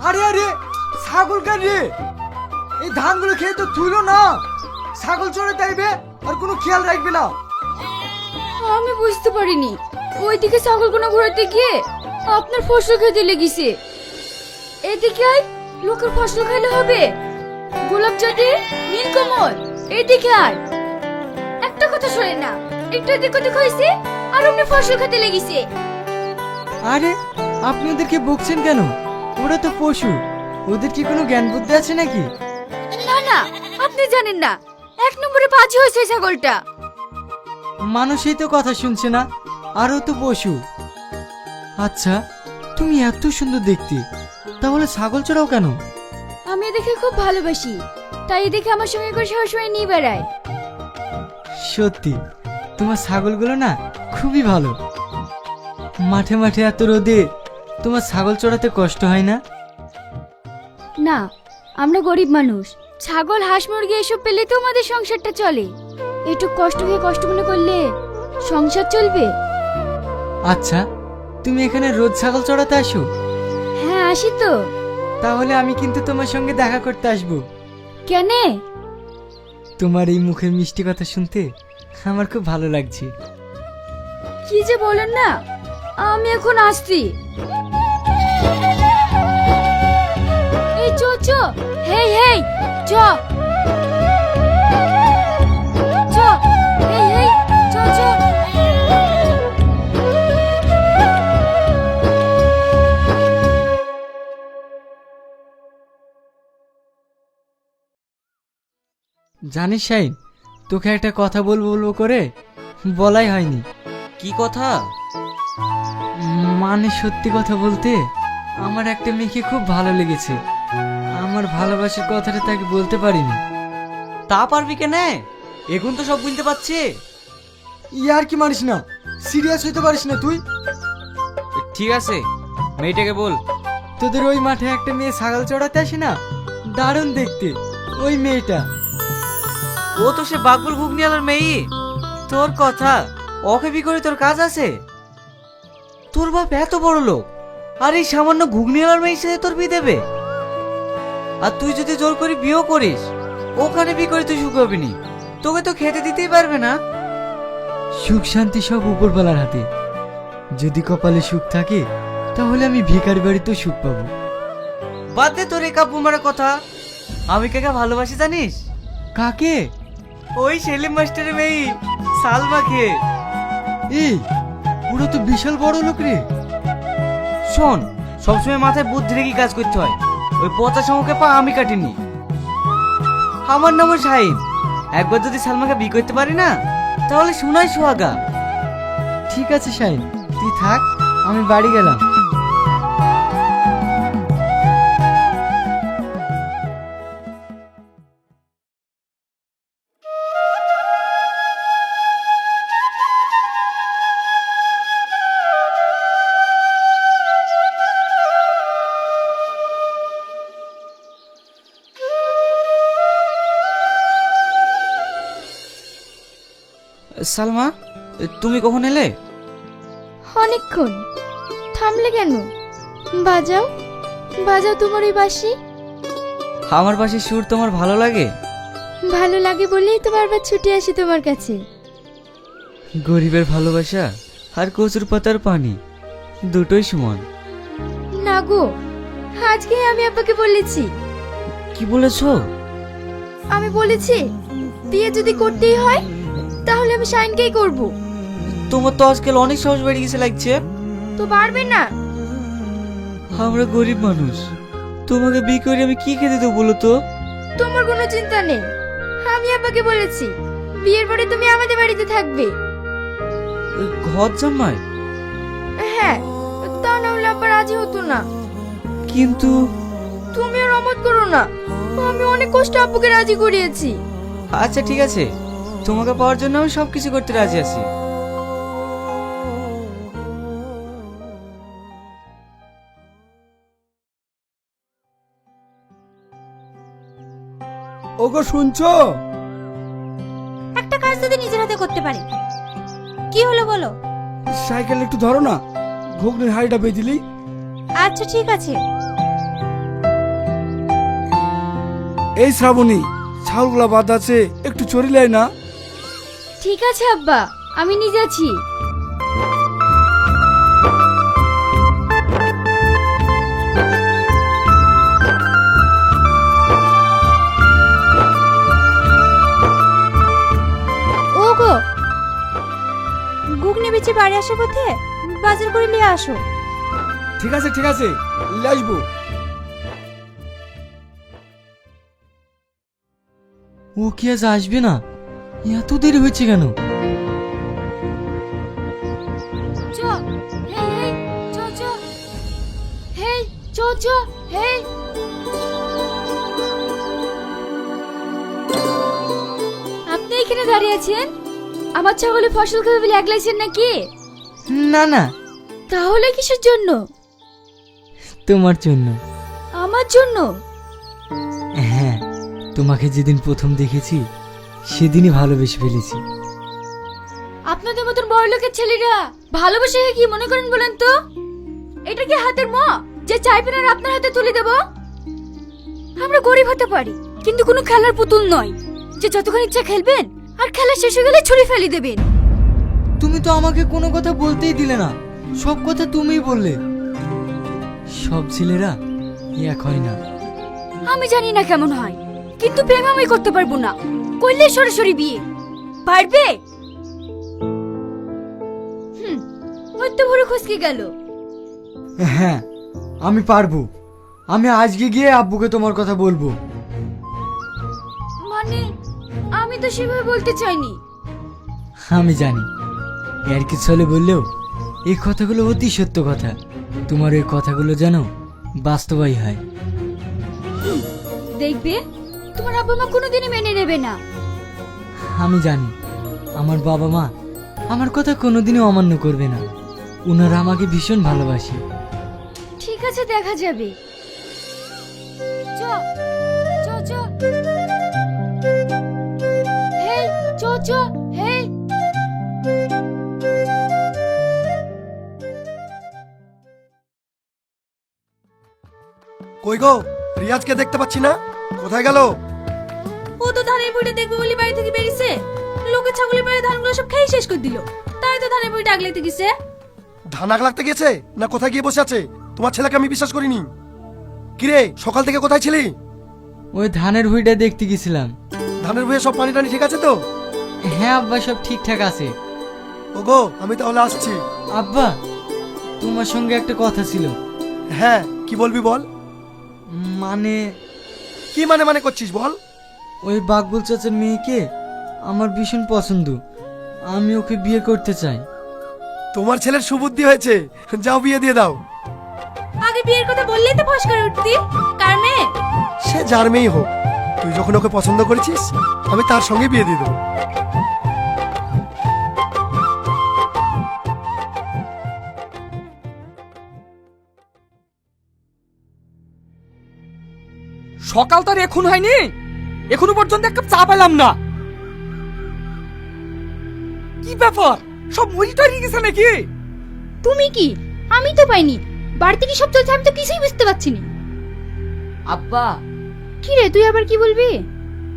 আরে আরে, ছাগল কার রে? এই ধানগুলো খেয়ে তো তুইলো না, ছাগল চড়ে তাইবে আর কোনো খেয়াল রাখবে না। আমি বুঝতে পারিনি, ওইদিকে ছাগলগুলো ঘোরাতে গিয়ে আপনার ফসল খেতে লেগেছে। এদিকে আয়, লোকের ফসল খাইলে হবে? গোলাপ জাতি, নীলকমল, এদিকে আয়। একটা কথা শোনে না, একটু এদিক ওদিক হয়েছে আর অমনি ফসল খেতে লেগেছে। আরে আপনি ওদেরকে বকছেন কেন? ওরা তো পশু, ওদের কি কোনো জ্ঞান বুদ্ধি আছে নাকি? না না, আপনি জানেন না, এক নম্বরে বাজি হয়েছে এই ছাগলটা। মানুষই তো কথা শুনছে না, আরও তো পশু। আচ্ছা, তুমি এত সুন্দর দেখতে, তাহলে ছাগল চড়াও কেন? আমি দেখে খুব ভালোবাসি, তাই দেখে আমার সঙ্গে করে সবসময় নিয়ে বেড়ায়। সত্যি তোমার ছাগলগুলো না খুবই ভালো। মাঠে মাঠে এত রোদে তোমার ছাগল চড়াতে কষ্ট হয় না? না, আমরা গরিব মানুষ, ছাগল হাঁস মুরগি এসব পেলে তো আমাদের সংসারটা চলে। একটু কষ্ট হয়ে কষ্ট মনে করলে সংসার চলবে? আচ্ছা, তুমি এখানে রোজ ছাগল চড়াতে আসো? হ্যাঁ আসি তো। তাহলে আমি কিন্তু তোমার সঙ্গে দেখা করতে আসবো। কেনে? তোমার এই মুখের মিষ্টি কথা শুনতে আমার খুব ভালো লাগছে। কি যে বলেন না, আমি এখন আসছি। এই চো চো, হেই হেই, চো চো, হেই হেই, চো চো। জানিস শাইন, তোকে একটা কথা বলবো বলবো করে বলাই হয়নি। কি কথা? মানে সত্যি কথা বলতে, আমার একটা মেয়েকে খুব ভালো লেগেছে। আমার ভালোবাসার কথাটা তাকে বলতে পারিনি। তা পারবি কেনে? এখন তো সব বুঝতে পারছি। ইয়ার কি মারিস না, সিরিয়াস হইতে পারিস না তুই? ঠিক আছে, মেয়েটাকে বল। তোদের ওই মাঠে একটা মেয়ে ছাগল চড়াতে আসে না, দারুণ দেখতে, ওই মেয়েটা। ও তো সে বাকবুল ঘুগনিয়ালার মেয়ে। তোর কথা, ওকে বি করে তোর কাজ আছে? তোর বাপ এত বড় লোক, আর এই সামান্য ঘুগনিয়ালার মেয়ের সাথে তোর বিয়ে দেবে? আর তুই যদি জোর করে বিয়েও করিস, ওখানে বি করে তুই সুখ পাবি নি, তোকে তো খেতে দিতেই পারবে না। সুখ শান্তি সব উপরওয়ালার হাতে। যদি কপালে সুখ থাকে, তাহলে আমি ভিখারি বাড়িতেও সুখ পাবো। বাদ দে তোর এই কাব্য মারা কথা। আমি কাকে ভালোবাসি জানিস? কাকে? ওই সেলিম মাস্টারের মেয়ে সালমাকে। এই, পুরো তো বিশাল বড় লোক রে। শোন, সবসময় মাথায় বুদ্ধি রেখে কাজ করতে হয়। ওই পচা সমকে পা আমি কাটিনি। আমার নাম শাহিন। একবার যদি সালমাকে বিয়ে করতে পারি না, তাহলে শোনাই সোহাগা। ঠিক আছে শাইন, তুই থাক, আমি বাড়ি গেলাম। সালমা, তুমি কখন এলে? অনেকক্ষণ। থামলে কেন? বাজাও বাজাও তোমার ওই বাঁশি। আমার পাশে সুর তোমার ভালো লাগে? ভালো লাগে বলেই তো বারবার ছুটে আসি তোমার কাছে। গরিবের ভালোবাসা আর কচুর পাতার পানি দুটোই সমান। না গো, আজকে আমি আব্বাকে বলেছি। কি বলেছো? আমি বলেছি বিয়ে যদি করতেই হয়, তাহলে আমি শাইনকেই করব। তোমার তো আজকাল অনেক সাহস বেড়ে গেছে লাগছে। তো পারবে না? আমরা গরিব মানুষ, তোমাকে বিয়ে করে আমি কি খেতে দেবো বলো তো? তোমার কোনো চিন্তা নেই, আমি আব্বাকে বলেছি বিয়ের পরে তুমি আমাদের বাড়িতে থাকবে। ঘর জামাই? হ্যাঁ, তা না হলে আব্বা রাজি হতো না। কিন্তু তুমি আর অমত করো না, আমি অনেক কষ্ট আব্বুকে রাজি করিয়েছি। আচ্ছা ঠিক আছে, তোমাকে পাওয়ার জন্য আমি সবকিছু করতে রাজি আছি। ওগো শুনছো? একটা কাজ যদি নিজের হাতে করতে পারি। কি হলো বলো? সাইকেল একটু ধরো না, ঘুগনির হাড়িটা বেঁধিলি। আচ্ছা ঠিক আছে। এই শ্রাবণী, ছাগলগুলা বাদ আছে, একটু চড়িলাই না। ঠিক আছে আব্বা, আমি নিয়ে যাচ্ছি। ওগো, গুগনি বেচে বাড়ি আসার পথে বাজার করে নিয়ে আসো। ঠিক আছে ঠিক আছে, নিয়ে আসবো। ও কি আজ আসবে না? এত দেরি হচ্ছে কেন? চ হেই চ চ হেই চ চ হেই। আপনি এখানে দাঁড়িয়ে আছেন? আমার ছাগলে ফসল খাবে বলে একলাইছেন নাকি? না না, তাহলে কিসের জন্য? তোমার জন্য। আমার জন্য? হ্যাঁ, তোমাকে যেদিন প্রথম দেখেছি সেদিনই ভালোবেসে ফেলেছি। আপনাদের মতন বড় লোকের ছেলেরা ভালোবাসে কি মনে করেন বলেন তো? এটা কি হাতের ম যে চাইবেন আর আপনার হাতে তুলে দেব? আমরা গরিব হতে পারি, কিন্তু কোনো খেলার পুতুল নয় যে যতক্ষণ ইচ্ছা খেলবেন আর খেলা শেষ হয়ে গেলে ছুরি ফেলে দেবেন। তুমি তো আমাকে কোনো কথা বলতেই দিলে না, সব কথা তুমিই বললে। সব ছেলেরা এক হয় না। আমি জানি না কেমন হয়, কিন্তু প্রেম আমি করতে পারবো না। করলে সরাসরি বিয়ে পারবে? ওই তো বড় খসকে গেল। হ্যাঁ, আমি পারবো। আমি আজকে গিয়ে আব্বুকে তোমার কথা বলবো। মানে আমি তো সেভাবে বলতে চাইনি। আমি জানি এর কিছু হলে বললেও এই কথাগুলো অতি সত্য কথা। তোমার এই কথাগুলো যেন বাস্তবায়ী হয়। দেখবে তোমার আব্বা মা কোনোদিনই মেনে নেবে না। আমি জানি আমার বাবা মা আমার কথা কোনোদিনও অমান্য করবে না। ওনারা আমাকে ভীষণ ভালোবাসে। ঠিক আছে, দেখা যাবে। চ চ চ হেই চ চ হেই। কই গো, রিয়াজকে দেখতে পাচ্ছি না, কোথায় গেল? ও তো ধানের বইটা দেখবে বলে বাড়ি থেকে বেরিয়েছে। লোকের ছাগলের বাড়ি ধানগুলো সব খেয়ে শেষ করে দিল, তাই তো ধানের বইটা আগলাইতে গেছে। ধান আগলাতে গেছে না কোথায় গিয়ে বসে আছে? তোমার ছেলেকে আমি বিশ্বাস করিনি। কিরে, সকাল থেকে কোথায় ছিলি? ওই ধানের ভুঁইটা দেখতে গেছিলাম। ধানের ভুঁয়ে সব পানি টানি ঠিক আছে তো? হ্যাঁ আব্বা, সব ঠিকঠাক আছে। ওগো, আমি তাহলে আসছি। আব্বা, তোমার সঙ্গে একটা কথা ছিল। হ্যাঁ, কি বলবি বল। মানে কি মানে মানে করছিস বল। ওই বাকবুল চাচার মেয়েকে আমার ভীষণ পছন্দ। আমি ওকে বিয়ে করতে চাই। তোমার ছেলের সুবুদ্ধি হয়েছে, যাও বিয়ে দিয়ে দাও। আগে বিয়ের কথা বললেই তো ফস করে উঠতি। কার মেয়ে? সে যার মেয়েই হোক, তুই যখন ওকে পছন্দ করেছিস আমি তার সঙ্গে বিয়ে দিয়ে দেবো। সকাল তার এখন হয়নি, এখনো পর্যন্ত এক কাপ চা পেলাম না। কি ব্যাপার, সব মরিটারি গেছে নাকি? তুমি কি? আমি তো পাইনি। বাড়িতে কি সব চলছে আমি তো কিছুই বুঝতে পারছি না। আব্বা, কি রে, তুই আবার কি বলবি?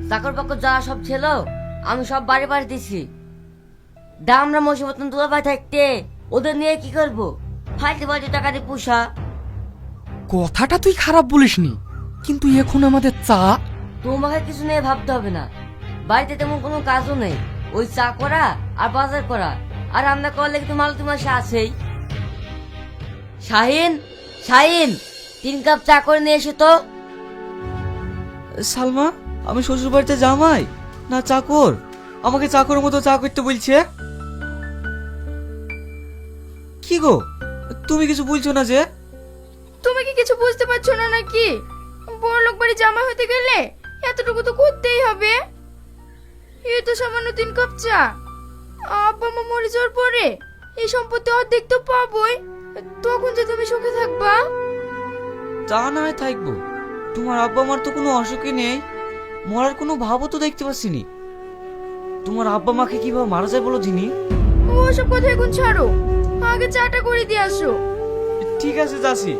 চাকর বাকর যা সব ছিল আমি সব বাড়ি বাড়ি দিছি। দামরা মশি মতন দুলাভাই থাকতে ওদের নিয়ে কি করব? ফালতু বাজে টাকা দিয়ে পুষা। কথাটা তুই খারাপ বলিসনি, কিন্তু এখন আমাদের চা। তোমাকে কিছু নিয়ে ভাবতে হবে না, বাড়িতে তেমন কোনো কাজও নেই। ওই চা করা আর বাজার করা আর রান্না করলে কিন্তু মাল তোমার আছেই। শাহিন, শাহিন, 3 কাপ চা করে নিয়ে এসো তো। সালমা, আমি শ্বশুর বাড়িতে জামাই না চাকর? আমাকে চাকরের মতো চা করতে বলছে। কি গো, তুমি কিছু বলছো না যে? তুমি কি কিছু বুঝতে পারছো না নাকি? বড় লোক বাড়ি জামাই হতে গেলে এতটুকু তো করতেই হবে। এই তো সামান্য 3 কাপ চা। আব্বা মা মরে যাওয়ার পরে এই সম্পত্তি অর্ধেক তো পাবোই। তখন যে তুমি সুখে থাকবা। তা না হয় থাকবো, তোমার আব্বা মার তো কোনো অসুখই নেই, মরার কোনো ভাবও তো দেখতে পাচ্ছি নি। তোমার আব্বা মাকে কিভাবে মারা যায় বলো দিনি? ওসব কথা এখন ছাড়ো, আগে চাটা করে দিয়ে আসো। ঠিক আছে, যাচ্ছি।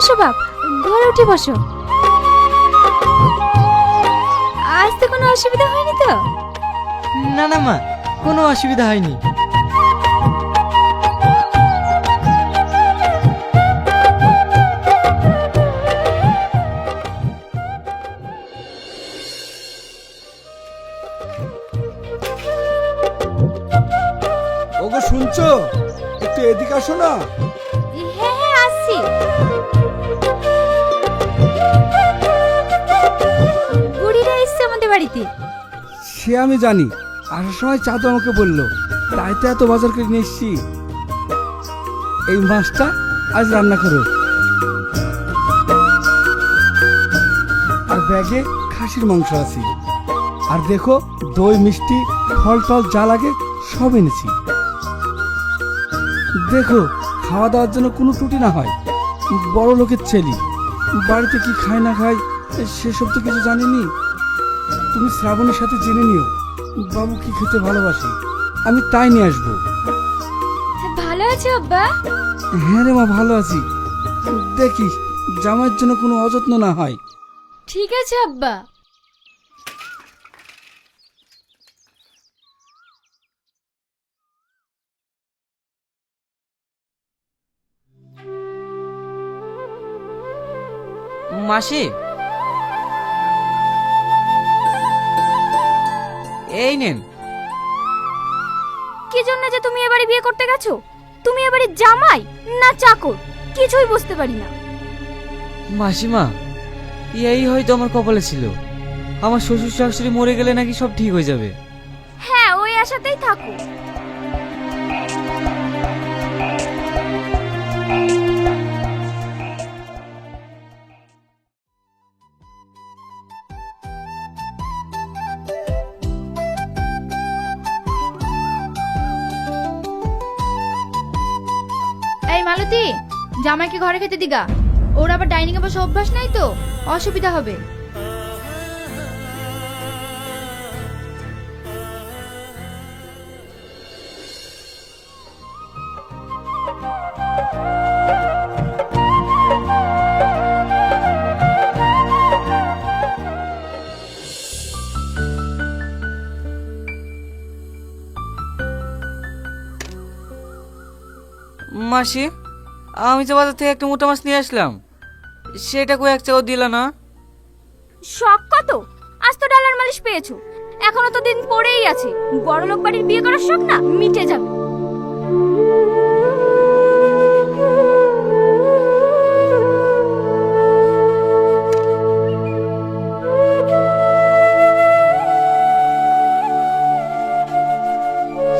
এসো বাপ, ঘরে উঠে বসো। আসতে কোনো অসুবিধা হয়নি তো? না না মা, কোনো অসুবিধা হয়নি। ওগো শুনছো, একটু এদিকে আসো না। হ্যাঁ হ্যাঁ আসছি। বুড়িরা এসছে আমাদের বাড়িতে। সে আমি জানি, আসার সময় চাঁদু আমাকে বললো, তাই তো এত বাজার করে নিয়ে এসছি। এই মাছটা আজ রান্না করো, আর ব্যাগে খাসির মাংস আছে। আর দেখো, দই মিষ্টি ফল টল যা লাগে সব এনেছি। দেখো, খাওয়া দাওয়ার জন্য কোনো ত্রুটি না হয়। বড় লোকের ছেলে, বাড়িতে কি খায় না খায় সেসব তো কিছু জানিনি। তুমি শ্রাবণের সাথে জেনে নিও বাবু কি খেতে ভালোবাসে, আমি তাই নিয়ে আসবো। ভালো আছো আব্বা? হ্যাঁ রে মা, ভালো আছি। দেখিস জামাইয়ের জন্য কোনো অযত্ন না হয়। ঠিক আছে আব্বা। মাসি, এই নেন। কি জন্য যে তুমি এবারে বিয়ে করতে গেছো? তুমি এবারে জামাই না চাকর কিছুই বুঝতে পারি না। মাসিমা, এই হয়তো আমার কপালে ছিল। আমার শ্বশুর শাশুড়ি মরে গেলে নাকি সব ঠিক হয়ে যাবে। হ্যাঁ, ওই আশাতেই থাকো। এই মালতী, জামাইকে ঘরে খেতে দিগা। ওর আবার ডাইনিং এ বসে অভ্যাস নাই তো, অসুবিধা হবে। মাসি, আমি তো বাজার থেকে একটা মোটা মাছ নিয়ে আসলাম, সেটা কই এক চাও দিলা না? শখ কত? আজ তো ডালার মালিশ পেয়েছো, এখনো তো দিন পড়েই আছে। বড়লোক বাড়ির বিয়ে করার শখ না মিটে যাবে।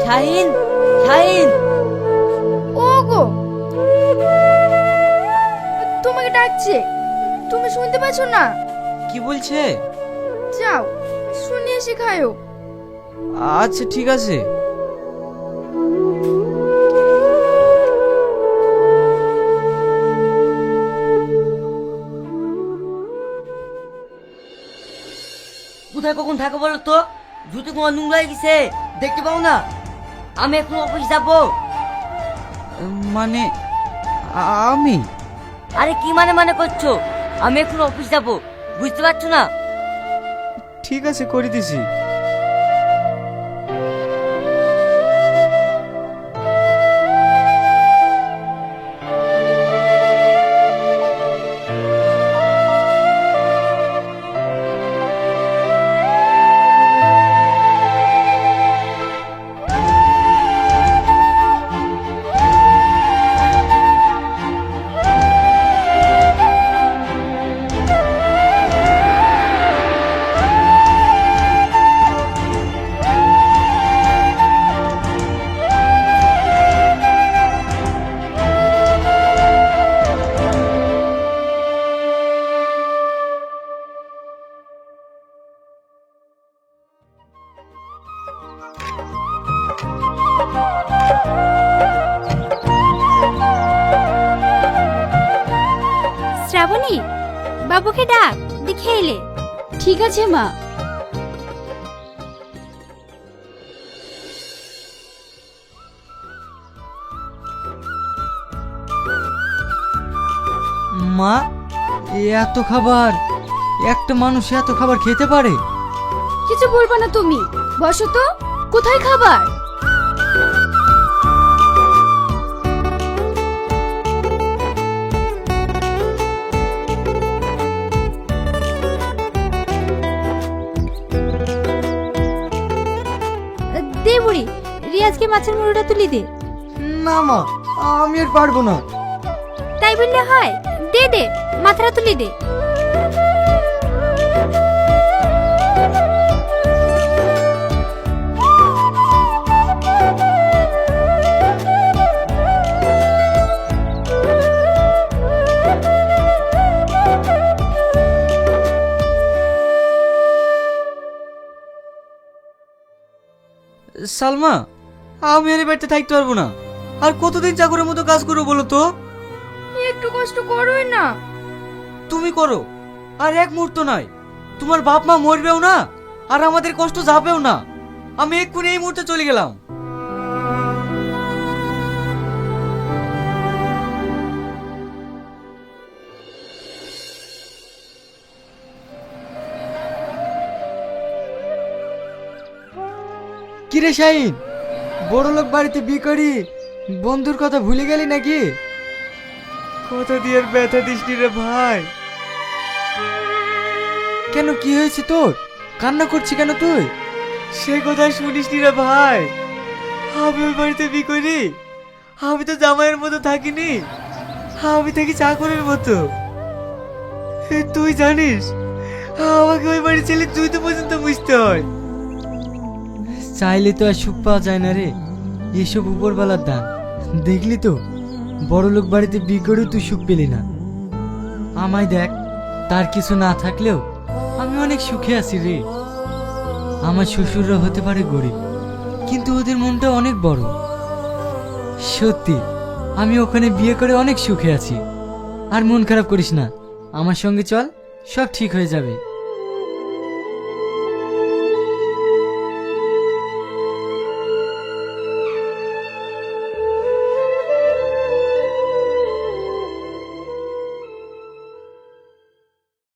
শাহিন, শাহিন, ওগো, তোমাকে ডাকছে, তুমি শুনতে পাচ্ছ না? কি বলছে? যাও শুনে এসে খায়ো। আচ্ছা ঠিক আছে। কোথায় কখন থাকো বলো তো? জুতো তোমার নোংরা হয়ে গেছে, দেখতে পাও না? আমি এখন অফিস যাবো। মানে আমি? আরে কি মানে মানে করছো? আমি এখন অফিস যাবো, বুঝতে পারছো না? ঠিক আছে, করে দিছি। শ্রাবণী, বাবুকে ডাক, দেখে এলে। ঠিক আছে মা। মা, এত খাবার, একটা মানুষ এত খাবার খেতে পারে? কিছু বলবা না তুমি, বসো তো। কোথায় খাবার? দে বুড়ি, রিয়াজকে মাছের মুড়োটা তুলি দে। না মা, আমি আর পারবো না। তাই বললে হয়, দে দে, মাথাটা তুলি দে। সালমা, আমি আর এই বাড়িতে থাকতে পারবো না। আর কতদিন চাকরের মতো কাজ করবো বলো তো? একটু কষ্ট করোই না। তুমি করো, আর এক মুহূর্ত নয়। তোমার বাপ মা মরবেও না, আর আমাদের কষ্ট যাবেও না। আমি এক্ষুনি এই মুহূর্তে চলে গেলাম। কিরে শাহিন, বড় লোক বাড়িতে বিয়ে করি বন্ধুর কথা ভুলে গেলি নাকি? কথা দিয়ে আর ব্যথা দিসনি রে ভাই। কেন, কি হয়েছে তোর? কান্না করছি কেন তুই? সে কথা শুনিসনি রে ভাই। আমি ওই বাড়িতে বিয়ে করি, আমি তো জামাইয়ের মতো থাকিনি, আমি থাকি চাকরের মতো। তুই জানিস আমাকে ওই বাড়ি ছেলে জুতো পর্যন্ত মুছতে হয়। চাইলে তো আর সুখ পাওয়া যায় না রে, এসব উপরবেলার দান। দেখলি তো, বড় লোক বাড়িতে বিয়ে করেও তুই সুখ পেলি না। আমায় দেখ, তার কিছু না থাকলেও আমি অনেক সুখে আছি রে। আমার শ্বশুররা হতে পারে গরিব, কিন্তু ওদের মনটা অনেক বড়। সত্যি, আমি ওখানে বিয়ে করে অনেক সুখে আছি। আর মন খারাপ করিস না, আমার সঙ্গে চল, সব ঠিক হয়ে যাবে।